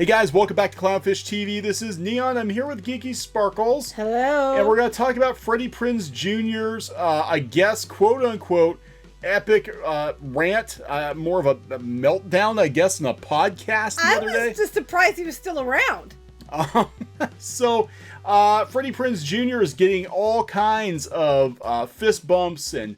Hey guys, welcome back to Clownfish TV. This is Neon. I'm here with Geeky Sparkles. Hello. And we're going to talk about Freddie Prinze Jr.'s, I guess, quote-unquote, epic rant, more of a meltdown, I guess, in a podcast the other day. I was just surprised he was still around. Freddie Prinze Jr. is getting all kinds of fist bumps and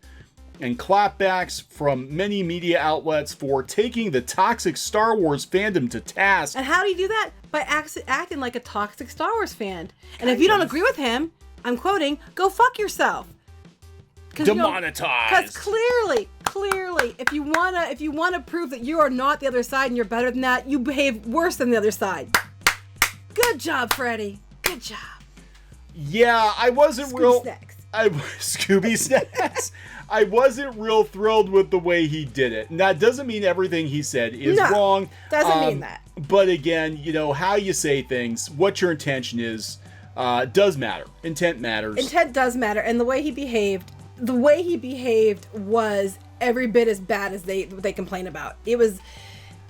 clapbacks from many media outlets for taking the toxic Star Wars fandom to task. And how do you do that? By acting like a toxic Star Wars fan. And if you don't agree with him, I'm quoting, go fuck yourself. Demonetized. Because clearly, if you wanna prove that you are not the other side and you're better than that, you behave worse than the other side. Good job, Freddie. Good job. Yeah, I wasn't Scooby Snacks. I wasn't real thrilled with the way he did it. And that doesn't mean everything he said is wrong. Doesn't mean that. But again, you know, how you say things, what your intention is, does matter. Intent matters. Intent does matter. And the way he behaved was every bit as bad as they complain about. It was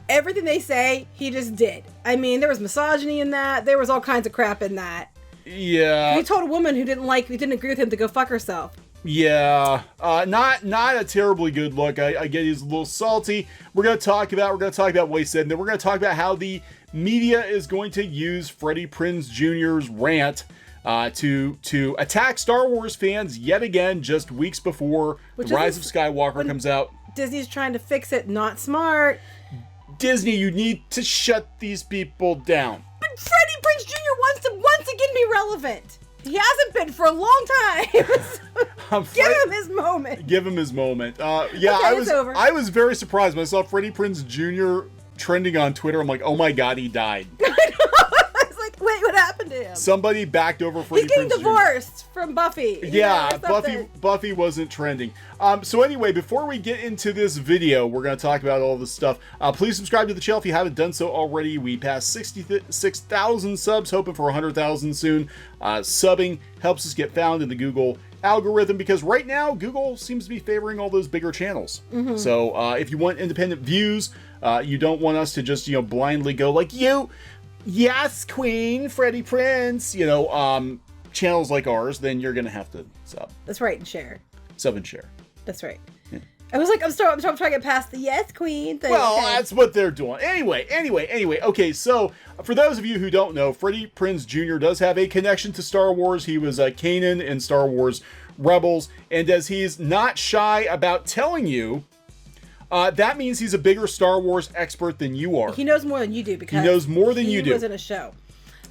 everything they say, he just did. I mean, there was misogyny in that. There was all kinds of crap in that. Yeah. He told a woman who didn't agree with him to go fuck herself. Yeah, not a terribly good look. I get he's a little salty. We're gonna talk about what he said, and then we're gonna talk about how the media is going to use Freddie Prinze Jr.'s rant to attack Star Wars fans yet again, just weeks before The Rise of Skywalker comes out. Disney's trying to fix it. Not smart. Disney, you need to shut these people down. But Freddie Prinze Jr. wants to once again be relevant. He hasn't been for a long time. Give him his moment. Give him his moment. Yeah, okay, I was very surprised when I saw Freddie Prinze Jr. trending on Twitter. I'm like, oh my god, he died. I was like, wait, what happened to him? Somebody backed over Freddie Prinze Jr. He's getting divorced from Buffy. Yeah, Buffy wasn't trending. So anyway, before we get into this video, we're going to talk about all this stuff. Please subscribe to the channel if you haven't done so already. We passed 66,000 subs, hoping for 100,000 soon. Subbing helps us get found in the Google algorithm because right now Google seems to be favoring all those bigger channels. Mm-hmm. So if you want independent views, you don't want us to just blindly go like yes, Queen, Freddie Prinze, channels like ours, then you're going to have to sub. That's right, and share. Sub and share. That's right. Yeah. I'm trying to get past the yes, Queen thing. Well, that's what they're doing. Anyway. Okay, so for those of you who don't know, Freddie Prinze Jr. does have a connection to Star Wars. He was Kanan in Star Wars Rebels, and as he's not shy about telling you, that means he's a bigger Star Wars expert than you are. He knows more than you do because he knows more than you do. He was in a show.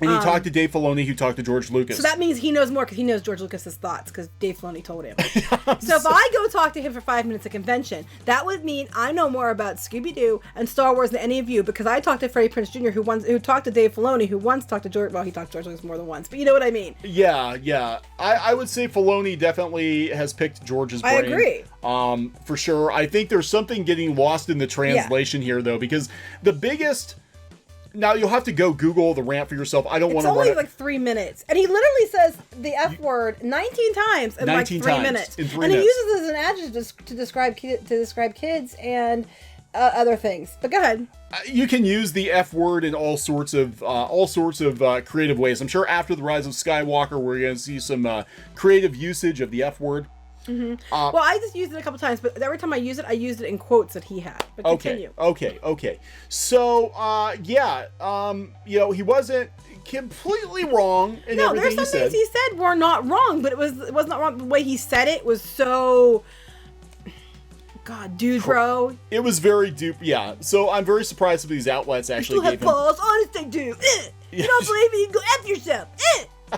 And he talked to Dave Filoni, who talked to George Lucas. So that means he knows more because he knows George Lucas's thoughts because Dave Filoni told him. So if I go talk to him for 5 minutes at convention, that would mean I know more about Scooby-Doo and Star Wars than any of you because I talked to Freddie Prinze Jr. who talked to Dave Filoni, who once talked to George. Well, he talked to George Lucas more than once, but you know what I mean. Yeah. I would say Filoni definitely has picked George's brain. I agree. For sure. I think there's something getting lost in the translation here, though, because the biggest... Now, you'll have to go Google the rant for yourself. I don't want to run it. It's only like 3 minutes. And he literally says the F word 19 times in like 3 minutes. In 3 and minutes. he uses it as an adjective to describe kids and other things. But go ahead. You can use the F word in all sorts of creative ways. I'm sure after The Rise of Skywalker, we're going to see some creative usage of the F word. Mm-hmm. Well, I just used it a couple times, but every time I used it in quotes that he had. But continue. Okay. So, he wasn't completely wrong in everything he said. No, there's some things he said were not wrong, but it was not wrong. The way he said it was so... God, dude, bro. It was very dupe. Yeah. So I'm very surprised if these outlets actually gave him... You still have balls. Honest, they do. You don't believe me? You can go F yourself.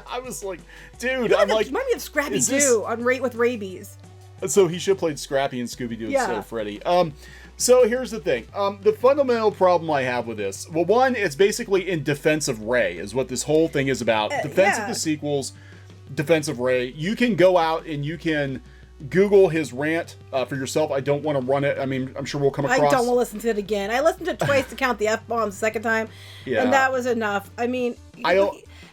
I was like, dude, I'm like... Remind me of Scrappy-Doo on with rabies. So he should have played Scrappy and Scooby-Doo instead of Freddy. So here's the thing. The fundamental problem I have with this... Well, one, it's basically in defense of Rey, is what this whole thing is about. Defense of the sequels, defense of Rey. You can go out and you can Google his rant for yourself. I don't want to run it. I mean, I'm sure we'll come across... I don't want to listen to it again. I listened to it twice to count the F-bombs the second time. Yeah. And that was enough. I mean...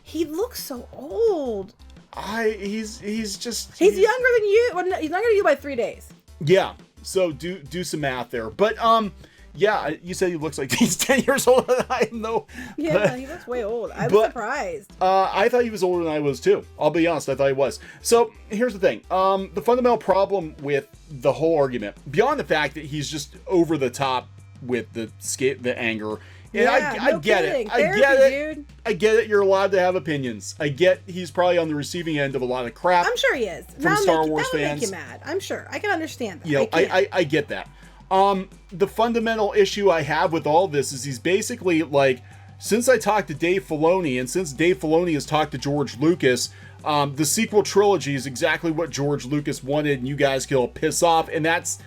He looks so old. He's younger than you. Well, no, he's younger than you by 3 days. Yeah. So do some math there. But Yeah, you said he looks like he's 10 years older than I am, though. Yeah, he looks way old. I was surprised. I thought he was older than I was, too. I'll be honest, I thought he was. So, here's the thing. The fundamental problem with the whole argument, beyond the fact that he's just over the top with the anger, and I get it. I get it. You're allowed to have opinions. I get he's probably on the receiving end of a lot of crap. I'm sure he is. From Star Wars fans. That would make you mad. I'm sure. I can understand that. You know, I get that. The fundamental issue I have with all this is he's basically like, since I talked to Dave Filoni, and since Dave Filoni has talked to George Lucas, the sequel trilogy is exactly what George Lucas wanted, and you guys can all piss off, and that's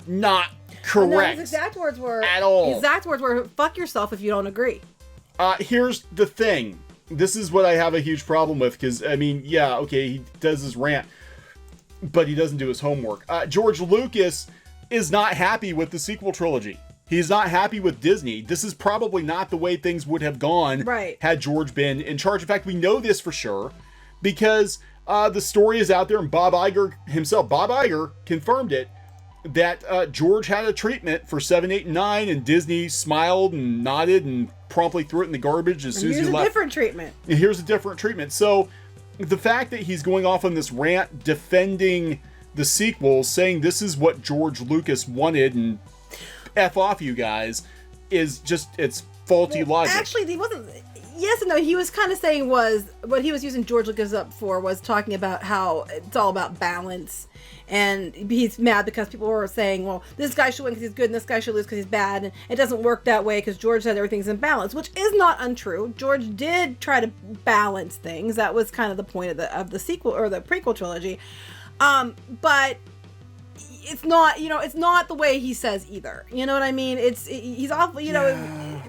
not correct. No, his exact words were at all. His exact words were, "Fuck yourself if you don't agree." Here's the thing. This is what I have a huge problem with, because I mean, yeah, okay, he does his rant, but he doesn't do his homework. George Lucas is not happy with the sequel trilogy. He's not happy with Disney. This is probably not the way things would have gone had George been in charge. In fact, we know this for sure because the story is out there, and Bob Iger himself, Bob Iger, confirmed it, that George had a treatment for 7, 8, and 9, and Disney smiled and nodded and promptly threw it in the garbage as soon as he left. Here's a different treatment. Here's a different treatment. So the fact that he's going off on this rant defending the sequel, saying this is what George Lucas wanted and F off you guys, is just, it's faulty logic. Actually, he wasn't. Yes and no. He was kind of saying was what he was using George Lucas up for was talking about how it's all about balance, and he's mad because people were saying, well, this guy should win because he's good and this guy should lose because he's bad, and it doesn't work that way because George said everything's in balance, which is not untrue. George did try to balance things. That was kind of the point of the sequel or the prequel trilogy. But it's not, it's not the way he says either. You know what I mean? He's awful,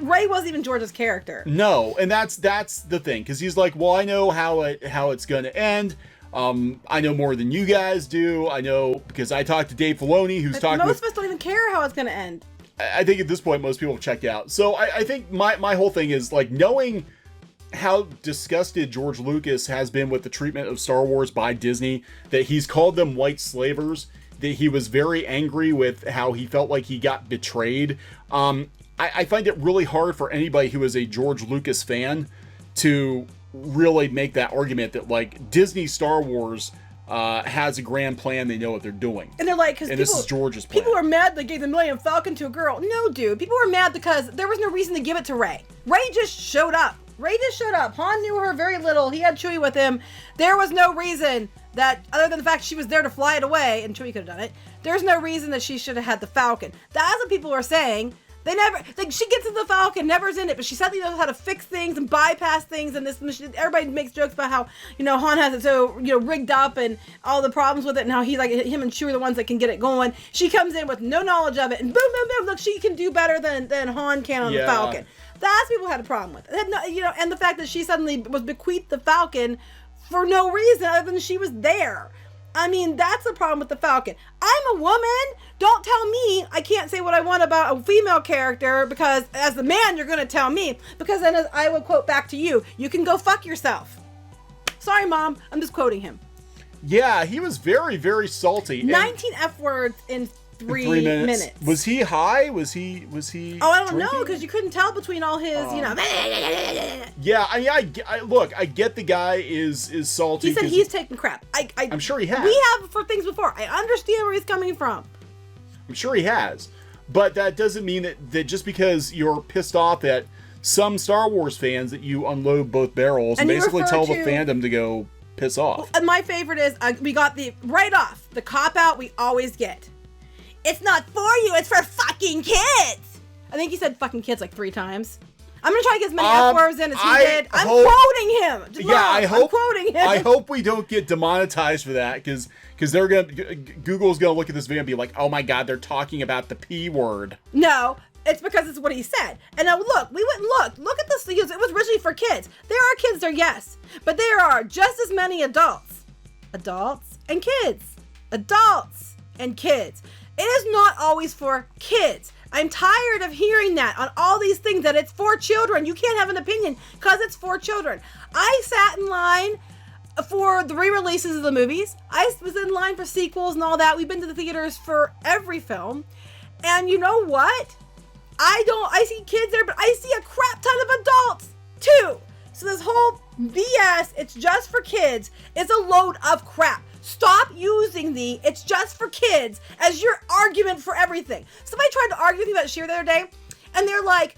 Ray wasn't even George's character. No, and that's the thing, because he's like, well, I know how it's going to end. I know more than you guys do. I know because I talked to Dave Filoni, who's talking. Most of us don't even care how it's going to end. I think at this point, most people have checked out. So I think my whole thing is like knowing how disgusted George Lucas has been with the treatment of Star Wars by Disney, that he's called them white slavers, that he was very angry with how he felt like he got betrayed. I find it really hard for anybody who is a George Lucas fan to really make that argument that like Disney Star Wars has a grand plan. They know what they're doing. And they're like, because this is George's plan. People are mad they gave the Millennium Falcon to a girl. No, dude. People were mad because there was no reason to give it to Rey. Rey just showed up. Han knew her very little. He had Chewie with him. There was no reason that, other than the fact she was there to fly it away, and Chewie could have done it, there's no reason that she should have had the Falcon. That's what people were saying. They never, like, she gets in the Falcon, never's in it, but she suddenly knows how to fix things and bypass things, and everybody makes jokes about how, Han has it so, rigged up and all the problems with it, and how him and Chewie are the ones that can get it going. She comes in with no knowledge of it, and boom, boom, boom, look, she can do better than Han can on the Falcon. That's what people had a problem with. And the fact that she suddenly was bequeathed the Falcon for no reason other than she was there. I mean, that's the problem with the Falcon. I'm a woman. Don't tell me I can't say what I want about a female character, because as the man, you're going to tell me. Because then I will quote back to you, you can go fuck yourself. Sorry, Mom. I'm just quoting him. Yeah, he was very, very salty. 19 F words in 3 minutes. Was he high? Was he? Oh, I don't know, because you couldn't tell between all his, Yeah, I mean, look, I get the guy is salty. He said he's taking crap. I'm sure he has. We have for things before. I understand where he's coming from. I'm sure he has, but that doesn't mean that just because you're pissed off at some Star Wars fans that you unload both barrels and basically tell the fandom to go piss off. And my favorite is we got the cop out we always get. It's not for you, it's for fucking kids. I think he said fucking kids like 3 times. I'm going to try to get as many F words in as he did. I'm quoting him. I'm quoting him. I hope we don't get demonetized for that, because Google's going to look at this video and be like, oh my God, they're talking about the P word. No, it's because it's what he said. And now look, we went and look at this. It was originally for kids. There are kids there, yes. But there are just as many adults. Adults and kids. Adults and kids. It is not always for kids. I'm tired of hearing that on all these things, that it's for children. You can't have an opinion because it's for children. I sat in line for the re-releases of the movies. I was in line for sequels and all that. We've been to the theaters for every film. And you know what? I see kids there, but I see a crap ton of adults too. So this whole BS, it's just for kids, is a load of crap. Stop using the "it's just for kids" as your argument for everything. Somebody tried to argue with me about Sheer the other day, and they're like,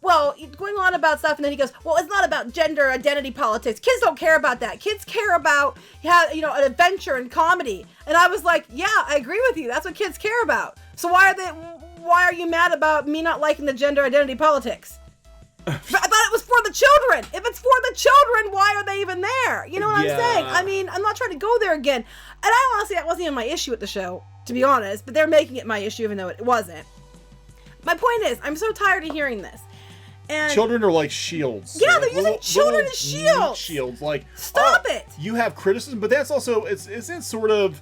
well, going on about stuff, and then he goes, well, it's not about gender identity politics. Kids don't care about that. Kids care about, an adventure and comedy. And I was like, yeah, I agree with you. That's what kids care about. So why are you mad about me not liking the gender identity politics? I thought it was for the children. If it's for the children, why are they even there? You know what I'm saying? I mean, I'm not trying to go there again. And that wasn't even my issue with the show, to be honest, but they're making it my issue even though it wasn't. My point is, I'm so tired of hearing this. And children are like shields. Yeah, they're using children as shields. Shields, like stop it. You have criticism, but that's also isn't sort of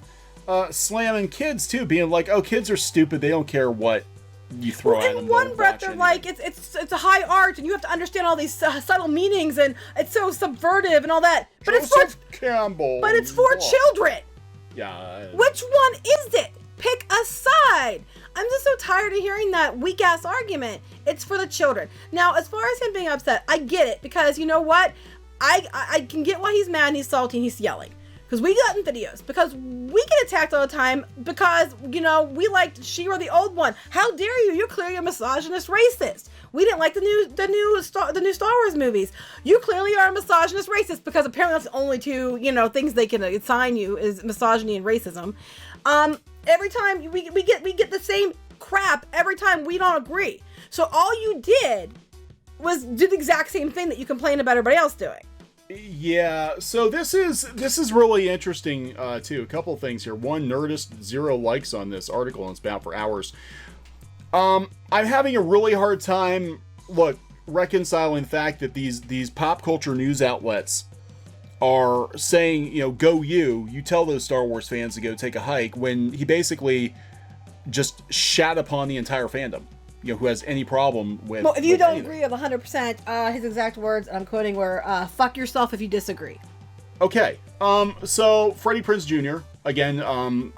slamming kids too, being like, oh, kids are stupid. They don't care what you throw at them. In one breath, they're like, it's a high art, and you have to understand all these subtle meanings, and it's so subvertive and all that. But Joseph Campbell. But it's for children. Yeah. Which one is it? Pick a side. I'm just so tired of hearing that weak-ass argument. It's for the children. Now, as far as him being upset, I get it, because you know what? I can get why he's mad and he's salty and he's yelling. Because we got in videos. Because we get attacked all the time because, we liked She-Ra the old one. How dare you? You're clearly a misogynist racist. We didn't like the new Star Wars movies. You clearly are a misogynist racist because apparently that's the only two, things they can assign you is misogyny and racism. Every time we get the same crap every time we don't agree. So all you did was do the exact same thing that you complain about everybody else doing. Yeah, so this is really interesting too. A couple of things here. One, Nerdist 0 likes on this article and it's been out for hours. I'm having a really hard time reconciling the fact that these pop culture news outlets are saying, go you tell those Star Wars fans to go take a hike, when he basically just shat upon the entire fandom, who has any problem with. Well, if you don't agree with 100%, his exact words, I'm quoting, were, fuck yourself if you disagree. Okay. So Freddie Prinze Jr., again,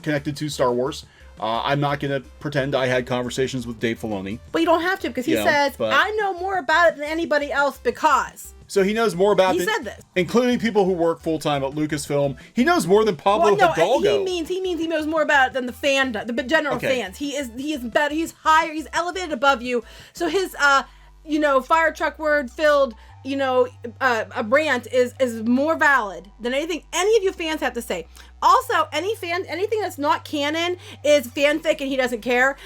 connected to Star Wars. I'm not going to pretend I had conversations with Dave Filoni. But you don't have to, because he says, I know more about it than anybody else because. So he knows more about it. He said this. Including people who work full-time at Lucasfilm. He knows more than Pablo Hidalgo. He means he knows more about it than the fandom, the general fans. He is better, he's higher, he's elevated above you. So his, fire truck word filled, a rant is more valid than anything any of you fans have to say. Also, anything that's not canon is fanfic and he doesn't care,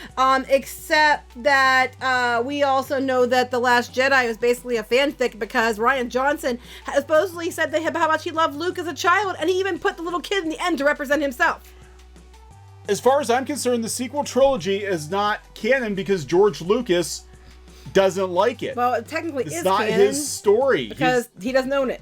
except that we also know that The Last Jedi was basically a fanfic because Rian Johnson has supposedly said to him how much he loved Luke as a child, and he even put the little kid in the end to represent himself. As far as I'm concerned, the sequel trilogy is not canon because George Lucas doesn't like it. Well, it technically it's not canon his story because he doesn't own it.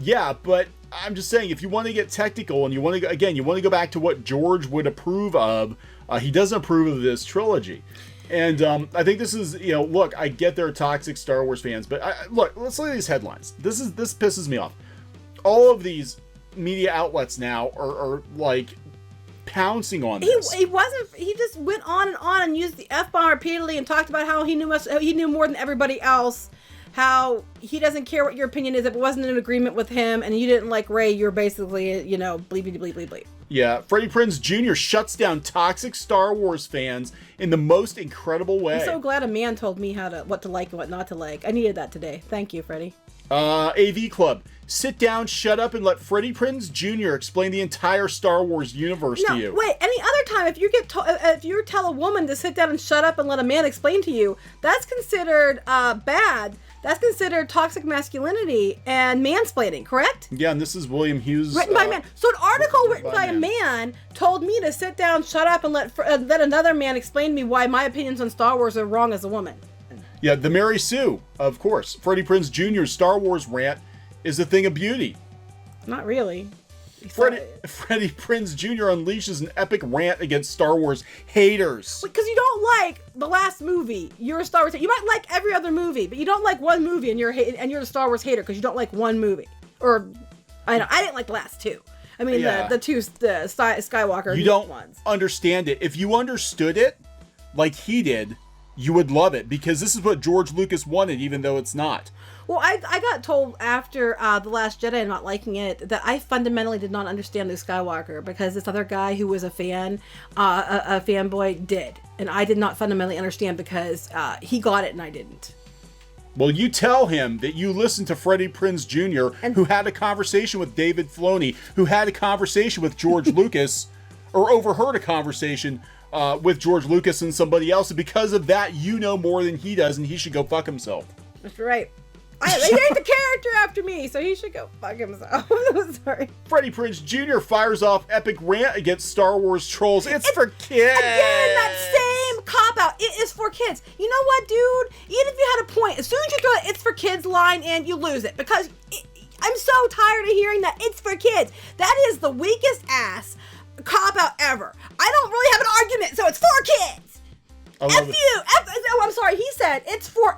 Yeah, but I'm just saying, if you want to get technical and you want to go back to what George would approve of, he doesn't approve of this trilogy. And I think this is, look, I get there are toxic Star Wars fans, but look, let's look at these headlines. This pisses me off. All of these media outlets now are like pouncing on this. He just went on and used the F-bomb repeatedly and talked about how he knew more than everybody else. How he doesn't care what your opinion is. If it wasn't in agreement with him and you didn't like Rey, you're basically, bleep, bleep, bleep, bleep, bleep. Yeah, Freddie Prinze Jr. shuts down toxic Star Wars fans in the most incredible way. I'm so glad a man told me what to like and what not to like. I needed that today. Thank you, Freddie. AV Club. Sit down, shut up, and let Freddie Prinze Jr. explain the entire Star Wars universe to you. Wait, any other time, if you tell a woman to sit down and shut up and let a man explain to you, that's considered bad. That's considered toxic masculinity and mansplaining, correct? Yeah, and this is William Hughes. Written by a man. So an article written by a man told me to sit down, shut up, and let another man explain to me why my opinions on Star Wars are wrong as a woman. Yeah, the Mary Sue, of course. Freddie Prinze Jr.'s Star Wars rant is a thing of beauty. Not really. Freddie Prinze Jr. unleashes an epic rant against Star Wars haters. Because you don't like the last movie, you're a Star Wars hater. You might like every other movie, but you don't like one movie and you're a Star Wars hater because you don't like one movie. Or, I didn't like the last two. I mean, the Skywalker you don't ones. Understand it. If you understood it, like he did, you would love it, because this is what George Lucas wanted, even though it's not. Well, I got told after The Last Jedi and not liking it that I fundamentally did not understand Luke Skywalker, because this other guy who was a fan, a fanboy, did. And I did not fundamentally understand because he got it and I didn't. Well, you tell him that you listened to Freddie Prinze Jr., who had a conversation with David Filoni, who had a conversation with George Lucas, or overheard a conversation with George Lucas and somebody else. And because of that, you know more than he does, and he should go fuck himself. That's right. They named the character after me, so he should go fuck himself. I'm sorry. Freddie Prinze Jr. fires off epic rant against Star Wars trolls. It's for kids. Again, that same cop-out. It is for kids. You know what, dude? Even if you had a point, as soon as you throw the "it's for kids" line in, you lose it. Because I'm so tired of hearing that "it's for kids." That is the weakest ass cop-out ever. I don't really have an argument, so it's for kids. F you! I'm sorry, he said it's for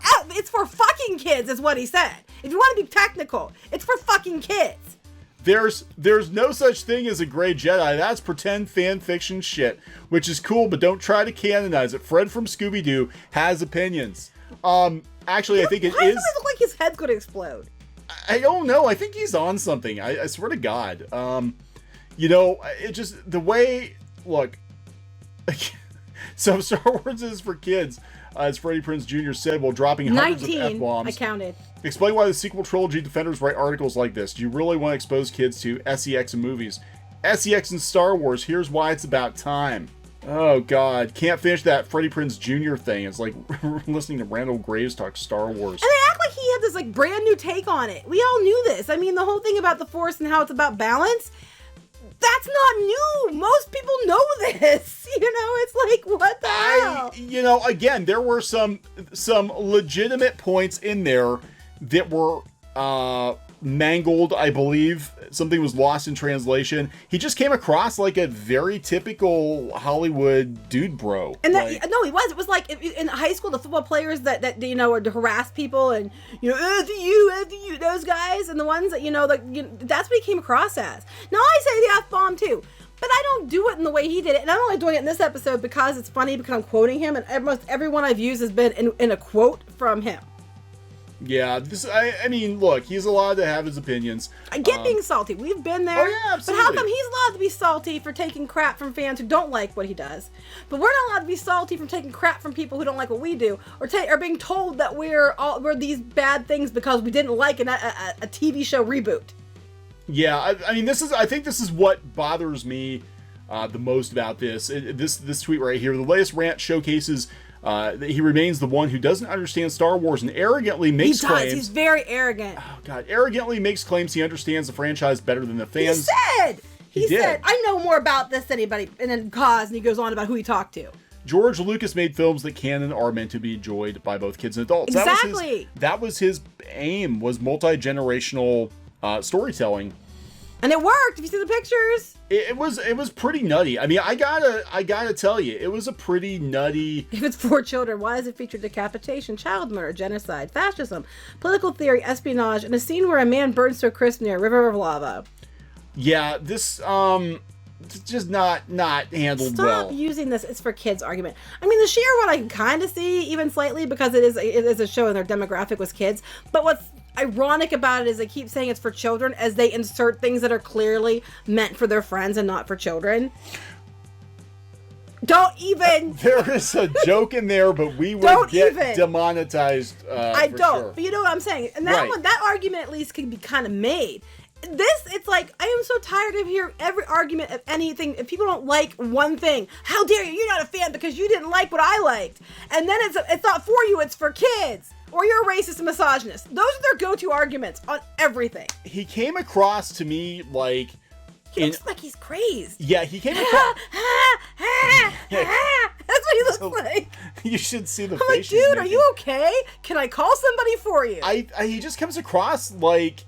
fucking kids is what he said. If you want to be technical, it's for fucking kids. There's no such thing as a gray Jedi. That's pretend fan fiction shit, which is cool, but don't try to canonize it. Fred from Scooby-Doo has opinions. Actually, I think it is. Why does it look like his head's going to explode? I don't know. I think he's on something. I swear to God. You know, it just, the way, look... So Star Wars is for kids, as Freddie Prinze Jr. said, while dropping hundreds of F-bombs. I counted. Explain why the sequel trilogy defenders write articles like this. Do you really want to expose kids to SEX and movies? SEX and Star Wars, here's why it's about time. Oh, God. Can't finish that Freddie Prinze Jr. thing. It's like listening to Randall Graves talk Star Wars. And they act like he had this like brand new take on it. We all knew this. I mean, the whole thing about the Force and how it's about balance... That's not new. Most people know this. You know, it's like, what the hell? You know, again, there were some legitimate points in there that were mangled, I believe. Something was lost in translation. He just came across like a very typical Hollywood dude bro. And that, no, he was. It was like in high school, the football players that you know, would harass people and, you know, after you, those guys, and the ones that, you know, like, that's what he came across as. Now, I say the F-bomb too, but I don't do it in the way he did it. And I'm only doing it in this episode because it's funny, because I'm quoting him, and almost everyone I've used has been in a quote from him. Yeah, I mean, look, he's allowed to have his opinions. I get being salty. We've been there. Oh, yeah, absolutely. But how come he's allowed to be salty for taking crap from fans who don't like what he does? But we're not allowed to be salty from taking crap from people who don't like what we do, or being told that we're these bad things because we didn't like a TV show reboot. Yeah, I mean, I think this is what bothers me the most about this. This tweet right here. The latest rant showcases that he remains the one who doesn't understand Star Wars and arrogantly makes claims. He's very arrogant. Oh, God. Arrogantly makes claims he understands the franchise better than the fans. He said, I know more about this than anybody, and then and he goes on about who he talked to. George Lucas made films that canon are meant to be enjoyed by both kids and adults. Exactly. That was his aim, was multi-generational storytelling. And it worked. If you see the pictures, it was pretty nutty. I mean, I gotta tell you, it was a pretty nutty. If it's for children, why does it feature decapitation, child murder, genocide, fascism, political theory, espionage, and a scene where a man burns to a crisp near a river of lava? Yeah, this just not handled well. Stop using this "it's for kids" argument. I mean, the sheer one I can kind of see even slightly, because it is a show and their demographic was kids. But what's ironic about it is they keep saying it's for children as they insert things that are clearly meant for their friends and not for children. Don't even. There is a joke in there, but we would get demonetized. I don't. Sure. But you know what I'm saying. And that one, that argument at least can be kind of made. It's like, I am so tired of hearing every argument of anything. If people don't like one thing, how dare you? You're not a fan because you didn't like what I liked. And then it's not for you, it's for kids. Or you're a racist and misogynist. Those are their go-to arguments on everything. He came across to me like... He looks like he's crazed. Yeah, he came across... That's what he looks like. You should see the I'm like, dude, are you okay? Can I call somebody for you? He just comes across like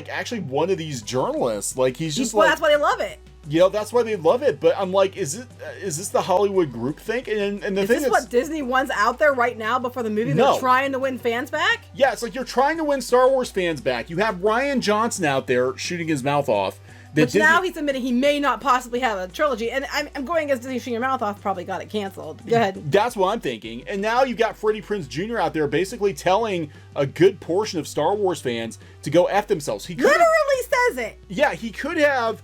actually one of these journalists. Like, he's just like... That's why they love it. You know, that's why they love it. But I'm like, is this the Hollywood groupthink? And the is thing this what Disney wants out there right now before the movie? No. They're trying to win fans back? Yeah, it's like you're trying to win Star Wars fans back. You have Rian Johnson out there shooting his mouth off, Which now he's admitting he may not possibly have a trilogy. And I'm going as Disney Shutting Your Mouth Off probably got it canceled. Go ahead. That's what I'm thinking. And now you've got Freddie Prinze Jr. out there basically telling a good portion of Star Wars fans to go F themselves. He literally says it. Yeah, he could have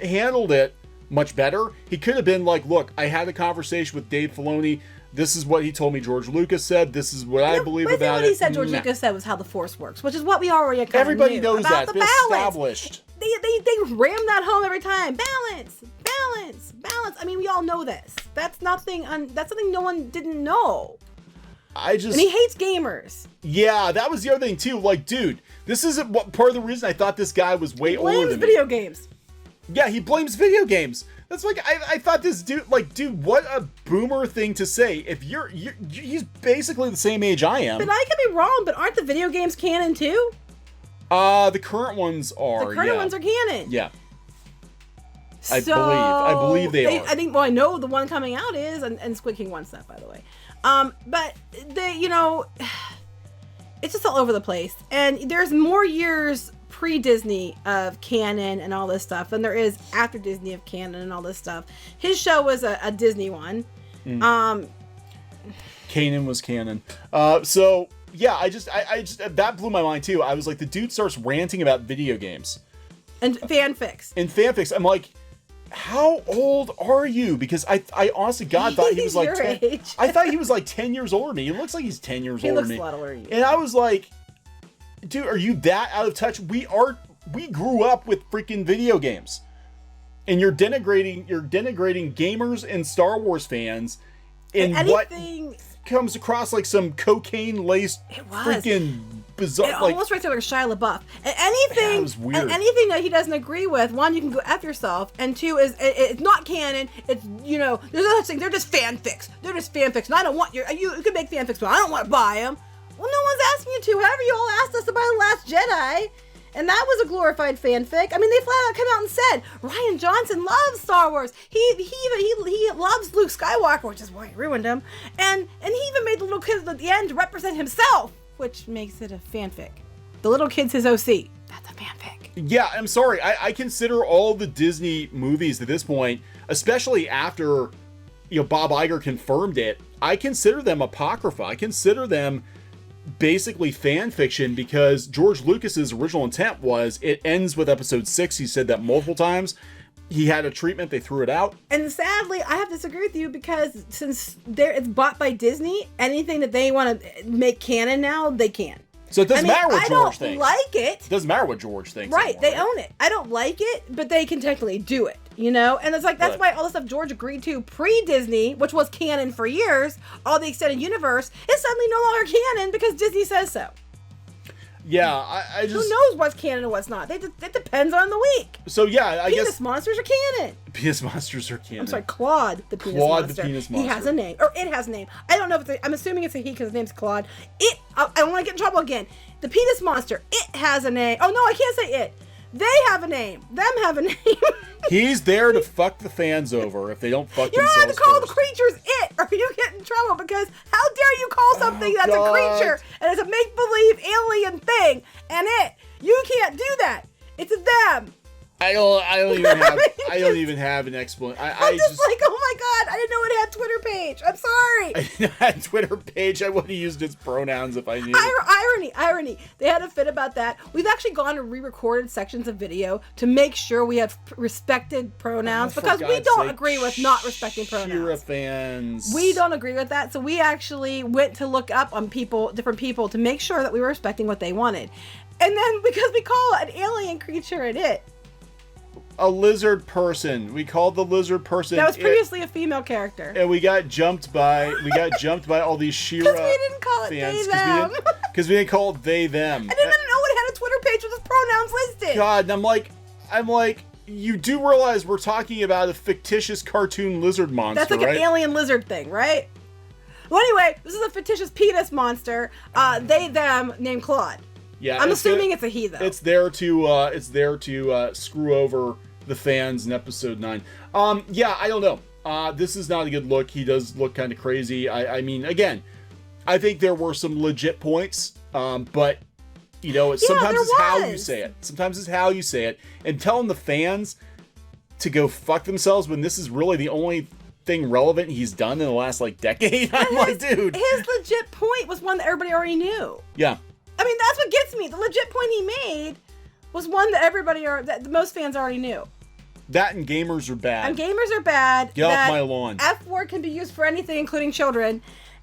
handled it much better. He could have been like, look, I had a conversation with Dave Filoni. This is what he told me George Lucas said. This is what I believe about what it. He said George Lucas said was how the Force works, which is what we already kind of Everybody knew knows about that. The It's balance. established. They ram that home every time. Balance, balance, balance. I mean, we all know this. That's nothing. That's something no one didn't know. And he hates gamers. Yeah, that was the other thing too. Like, dude, this isn't what part of the reason I thought this guy was way older than me. Video games. Yeah, he blames video games. That's like, I thought this dude, like, dude, what a boomer thing to say. If he's basically the same age I am. But I could be wrong, but aren't the video games canon too? The current ones are. The current ones are canon. Yeah. So, I believe they are. I think, well, I know the one coming out is, and Squid King wants that, by the way. But they, it's just all over the place. And there's more years pre-Disney of canon and all this stuff than there is after Disney of canon and all this stuff. His show was a Disney one. Kanan was canon. So yeah, I just that blew my mind too. I was like, the dude starts ranting about video games and fanfics. I'm like, how old are you? Because I honestly God thought he was like 10. Age. I thought he was like 10 years older than me. He looks like he's 10 years older than me. He looks a lot older than you. And I was like, dude, are you that out of touch? We grew up with freaking video games. And you're denigrating gamers and Star Wars fans in what comes across like some cocaine-laced freaking bizarre. It almost right there like Shia LaBeouf. And anything, was weird. And anything that he doesn't agree with, one, you can go F yourself, and two is it's not canon. It's there's no such thing. They're just fanfics. And I don't want you can make fanfics, but I don't want to buy them. Well, no one's asking you to. However, you all asked us to buy The Last Jedi. And that was a glorified fanfic. I mean, they flat out come out and said Rian Johnson loves Star Wars. He loves Luke Skywalker, which is why he ruined him. And he even made the little kids at the end to represent himself, which makes it a fanfic. The little kid's his OC. That's a fanfic. Yeah, I'm sorry. I consider all the Disney movies at this point, especially after Bob Iger confirmed it, I consider them apocrypha. I consider them basically fan fiction, because George Lucas's original intent was it ends with episode 6. He said that multiple times. He had a treatment, they threw it out. And sadly, I have to disagree with you, because since it's bought by Disney, anything that they want to make canon now, they can. So it doesn't matter what George thinks. I don't like it. It doesn't matter what George thinks. Right, anymore, they own it. I don't like it, but they can technically do it, And it's like, that's why all the stuff George agreed to pre-Disney, which was canon for years, all the extended universe, is suddenly no longer canon because Disney says so. Yeah, I just... Who knows what's canon and what's not? It depends on the week. So yeah, I guess... Penis monsters are canon. Penis monsters are canon. I'm sorry, Claude the penis monster. Claude the penis monster. He has a name. Or it has a name. I don't know if I'm assuming it's a he because his name's Claude. I don't want to get in trouble again. The penis monster, it has a name. Oh no, I can't say it. They have a name. Them have a name. He's there to fuck the fans over if they don't fuck themselves. You don't have to call first. the creatures it, or you get in trouble, because how dare you call something that's a creature and it's a make-believe alien thing and it. You can't do that. It's a them. I don't even have an explanation. I'm just like, oh my god, I didn't know it had a Twitter page. I'm sorry. I didn't have a Twitter page. I would have used its pronouns if I knew. Irony. They had a fit about that. We've actually gone and re-recorded sections of video to make sure we have respected pronouns, because we don't agree with not respecting pronouns. Fans. We don't agree with that, so we actually went to look up on different people to make sure that we were respecting what they wanted. And then because we call an alien creature it. A lizard person. We called the lizard person. That was previously a female character. And we got jumped by all these She-Ra because we didn't call it fans, they them. Because we didn't call it they them. I didn't even know it had a Twitter page with its pronouns listed. God, and I'm like, you do realize we're talking about a fictitious cartoon lizard monster, That's like right? an alien lizard thing, right? Well, anyway, this is a fictitious penis monster. They them named Claude. Yeah, I'm assuming it's a he, though. It's there to screw over the fans in episode 9. Yeah, I don't know. This is not a good look. He does look kind of crazy. I mean, again, I think there were some legit points, but You know, sometimes it's how you was. say it. Sometimes it's how you say it. And telling the fans to go fuck themselves when this is really the only thing relevant he's done in the last, like, decade. I'm like, dude. His legit point was one that everybody already knew. Yeah. I mean, that's what gets me. The legit point he made was one that that most fans already knew. That and gamers are bad. And gamers are bad. Get off my lawn. F word can be used for anything, including children.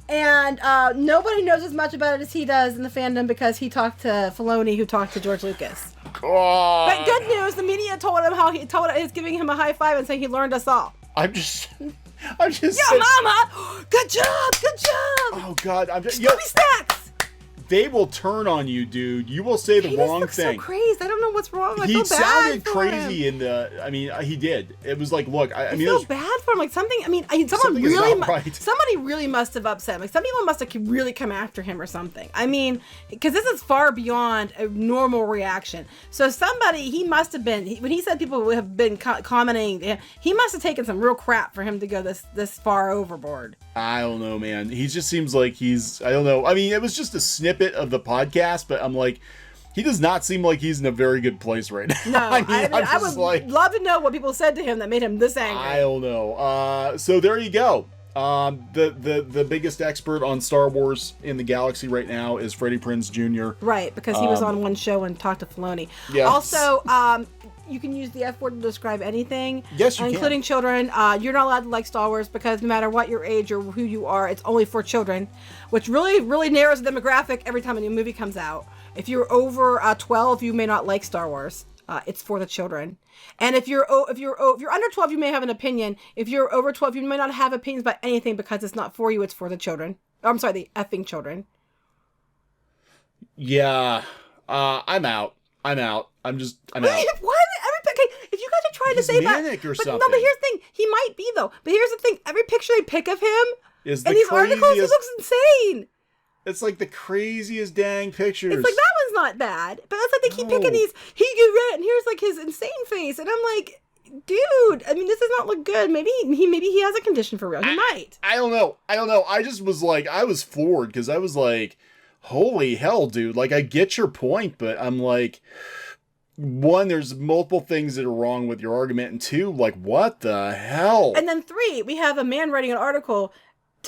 And nobody knows as much about it as he does in the fandom because he talked to Filoni, who talked to George Lucas. God. But good news, the media told him he's giving him a high five and saying he learned us all. I'm just Yo, saying, mama! Good job! Good job! oh God, Scooby Snacks! they will turn on you, dude. You will say the He wrong just looks thing. so crazy. I don't know what's wrong. I He feel bad sounded for crazy him. in the. I mean, he did. It was like, look, I mean, I feel bad for him. Like something. I mean, someone Something is really, not right. somebody really must have upset him. Like some people must have really come after him or something. I mean, because this is far beyond a normal reaction. So he must have been when he said people have been commenting. He must have taken some real crap for him to go this far overboard. I don't know, man. He just seems like I don't know. I mean, it was just a snippet of the podcast, but I'm like, he does not seem like he's in a very good place right now. No, I would like, love to know what people said to him that made him this angry. I don't know. So there you go. The biggest expert on Star Wars in the galaxy right now is Freddie Prinze Jr. Right, because he was on one show and talked to Filoni. Yes. Also, you can use the F word to describe anything. Yes, you including can. children. You're not allowed to like Star Wars because no matter what your age or who you are, it's only for children, which really, really narrows the demographic every time a new movie comes out. If you're over 12, you may not like Star Wars. It's for the children. And if you're under 12, you may have an opinion. If you're over 12, you may not have opinions about anything because it's not for you. It's for the children. I'm sorry, the effing children. Yeah. I'm out. I'm out. I'm out. What? If you guys are trying to say manic that, or but something. no, but here's the thing. He might be though. But here's the thing. Every picture they pick of him Is in the these articles, he craziest- looks insane. It's like the craziest dang pictures. It's like that one's not bad, but that's like they keep No. picking these. He get red, and here's like his insane face, and I'm like, dude. I mean, this does not look good. Maybe he has a condition for real. He might. I don't know. I just was like, I was floored because I was like, holy hell, dude. Like, I get your point, but I'm like, one, there's multiple things that are wrong with your argument, and two, like, what the hell? And then three, we have a man writing an article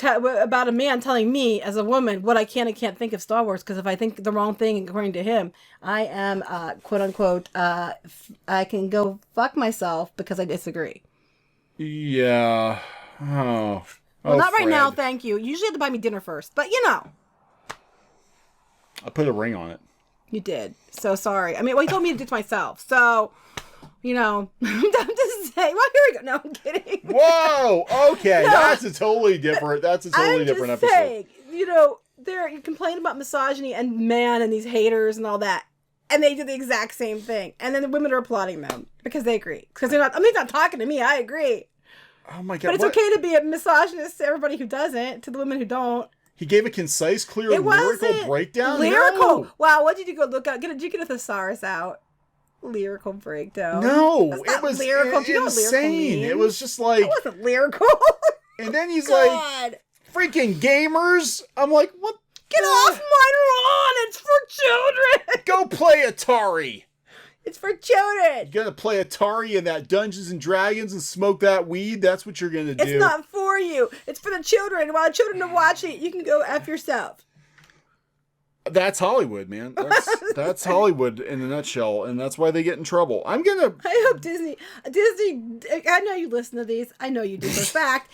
about a man telling me as a woman what I can and can't think of Star Wars because if I think the wrong thing according to him, I am quote unquote I can go fuck myself because I disagree. Yeah. Oh. Well, not right Fred. now, thank you. You usually have to buy me dinner first, but you know. I put a ring on it. You did. So sorry. I mean, well, he told me to do it to myself. So, you know, I'm just saying. Well, here we go. No, I'm kidding. Whoa. Okay. No. That's a totally different I'm different just episode. saying, you know, you complain about misogyny and man and these haters and all that. And they do the exact same thing. And then the women are applauding them because they agree. Because they're not, I mean, he's not talking to me. I agree. Oh my God. But it's okay to be a misogynist to everybody who doesn't, to the women who don't. He gave a concise, clear, It lyrical wasn't breakdown? lyrical. No. Wow, what did you go look up? Did you get a thesaurus out? Lyrical breakdown. No, That's it not was lyrical. Do you know what lyrical insane. means? It was just like, It wasn't lyrical. and then he's like, God. freaking gamers. I'm like, what? Get off my lawn! It's for children! Go play Atari. It's for children! You're gonna play Atari and that Dungeons and Dragons and smoke that weed. That's what you're gonna do. It's not for you. It's for the children. While the children are watching it, you can go F yourself. That's Hollywood, man. That's Hollywood in a nutshell, and that's why they get in trouble. I hope Disney, I know you listen to these. I know you do for a fact.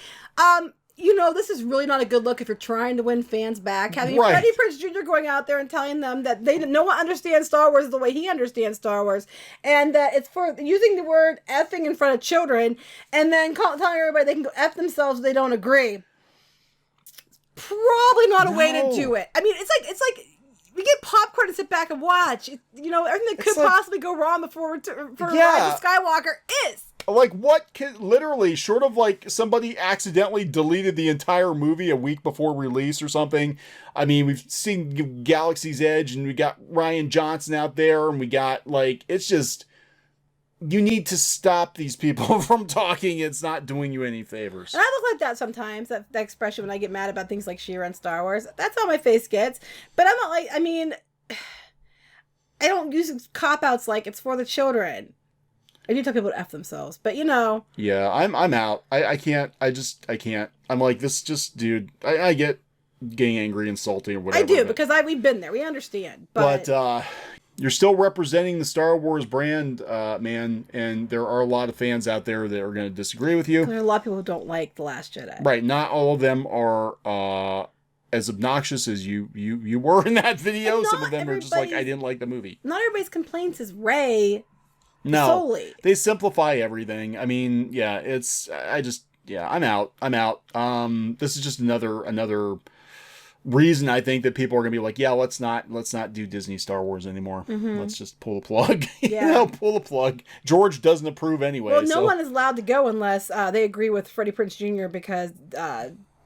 You know, this is really not a good look if you're trying to win fans back. Having Right. Freddie Prinze Jr. going out there and telling them that no one understands Star Wars the way he understands Star Wars, and that it's for using the word effing in front of children, and then telling everybody they can go F themselves if they don't agree. Probably not a way to do it. I mean, it's like we get popcorn and sit back and watch. You know, everything that could possibly go wrong before Rise of Skywalker is. Like, what could, literally, short of like somebody accidentally deleted the entire movie a week before release or something. I mean, we've seen Galaxy's Edge and we got Rian Johnson out there and we got like, it's just, you need to stop these people from talking. It's not doing you any favors. And I look like that sometimes, that expression when I get mad about things like She-Ra and Star Wars. That's how my face gets. But I'm not like, I mean, I don't use cop-outs like it's for the children. I do tell people to F themselves, but you know. Yeah, I'm out. I can't. I can't. I'm like, this just, dude, I get getting angry and salty or whatever. I do, because we've been there. We understand. But you're still representing the Star Wars brand, man, and there are a lot of fans out there that are going to disagree with you. There are a lot of people who don't like The Last Jedi. Right. Not all of them are as obnoxious as you were in that video. Some of them are just like, I didn't like the movie. Not everybody's complaints is Rey. No, solely. They simplify everything. I mean, yeah, I'm out. This is just another reason I think that people are gonna be like, yeah, let's not do Disney Star Wars anymore. Let's just pull the plug. Yeah. Pull the plug. George doesn't approve anyway. Well, no one is allowed to go unless they agree with Freddie Prinze Jr. because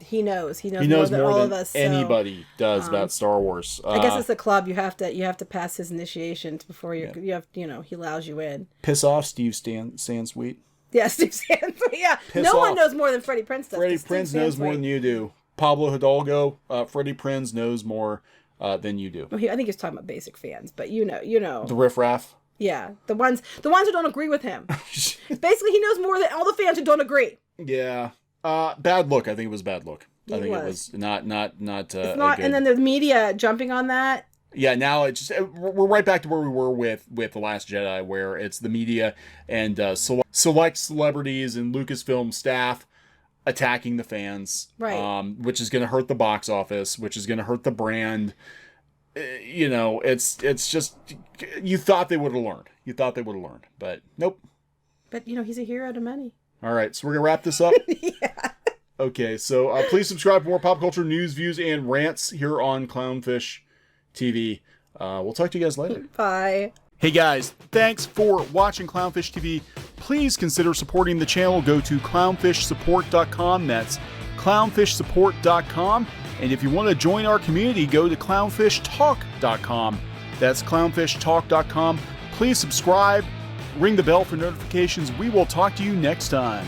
he knows more than all of us. Anybody does about Star Wars. I guess it's a club. You have to pass his initiations before you have he allows you in. Piss off, Steve Sansweet. Yeah, Steve Sansweet. Yeah, no one knows more than Freddie Prinze does. Freddie Prinze knows more than you do. Pablo Hidalgo, Freddie Prinze knows more than you do. Well, I think he's talking about basic fans, but you know the riffraff. Yeah, the ones who don't agree with him. Basically, he knows more than all the fans who don't agree. Yeah. Bad look. I think it was bad look. I think it was not. It's not. Good. And then the media jumping on that. Yeah, now it's just we're right back to where we were with The Last Jedi, where it's the media and select celebrities and Lucasfilm staff attacking the fans, right? Which is going to hurt the box office, which is going to hurt the brand. It's just, you thought they would have learned, but nope. But he's a hero to many. All right, so we're gonna wrap this up. Yeah. Okay, so please subscribe for more pop culture news, views, and rants here on CLOWNFISH TV. We'll talk to you guys later. Bye. Hey guys, thanks for watching CLOWNFISH TV. Please consider supporting the channel. Go to clownfishsupport.com. That's clownfishsupport.com. And if you want to join our community, go to clownfishtalk.com. That's clownfishtalk.com. Please subscribe, ring the bell for notifications. We will talk to you next time.